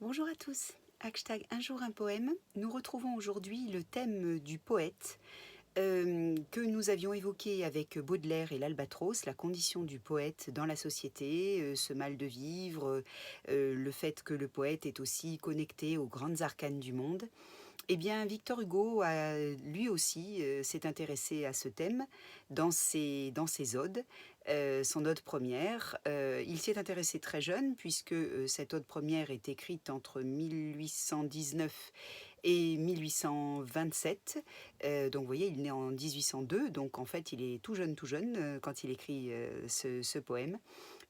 Bonjour à tous, hashtag un jour un poème. Nous retrouvons aujourd'hui le thème du poète que nous avions évoqué avec Baudelaire et l'Albatros, la condition du poète dans la société, ce mal de vivre, le fait que le poète est aussi connecté aux grandes arcanes du monde. Eh bien, Victor Hugo, lui aussi, s'est intéressé à ce thème dans ses odes. Son ode première, il s'y est intéressé très jeune puisque cette ode première est écrite entre 1819 et 1827. Donc vous voyez, il est né en 1802, donc en fait il est tout jeune quand il écrit ce poème.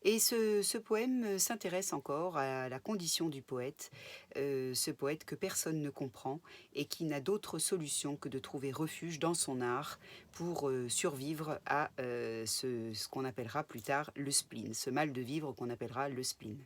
Et ce poème s'intéresse encore à la condition du poète, ce poète que personne ne comprend et qui n'a d'autre solution que de trouver refuge dans son art pour survivre à ce qu'on appellera plus tard le spleen, ce mal de vivre qu'on appellera le spleen.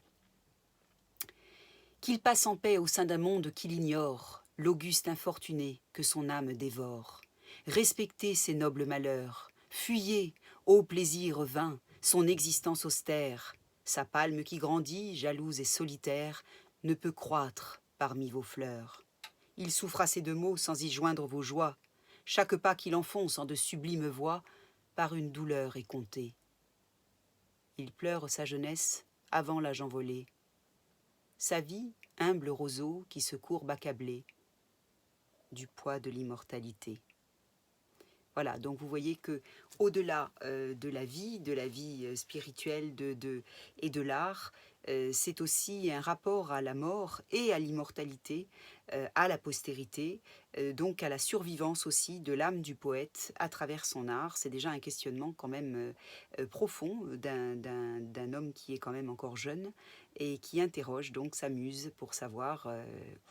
Qu'il passe en paix au sein d'un monde qu'il ignore, l'auguste infortuné que son âme dévore. Respectez ses nobles malheurs, fuyez, ô plaisir vain, son existence austère. Sa palme qui grandit, jalouse et solitaire, ne peut croître parmi vos fleurs. Il souffre assez de mots sans y joindre vos joies. Chaque pas qu'il enfonce en de sublimes voies, par une douleur est compté. Il pleure sa jeunesse avant l'âge envolé. Sa vie, humble roseau qui se courbe accablé du poids de l'immortalité. Voilà, donc vous voyez que au-delà de la vie spirituelle et de l'art, c'est aussi un rapport à la mort et à l'immortalité, à la postérité, donc à la survivance aussi de l'âme du poète à travers son art. C'est déjà un questionnement quand même profond d'un homme qui est quand même encore jeune et qui interroge donc sa muse pour savoir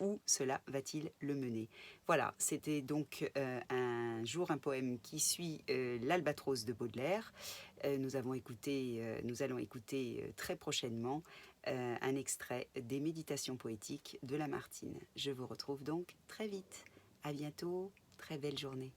où cela va-t-il le mener. Voilà, c'était donc un jour un poème qui suit l'Albatros de Baudelaire. Nous allons écouter très prochainement un extrait des Méditations poétiques de Lamartine. Je vous retrouve donc très vite. À bientôt, très belle journée.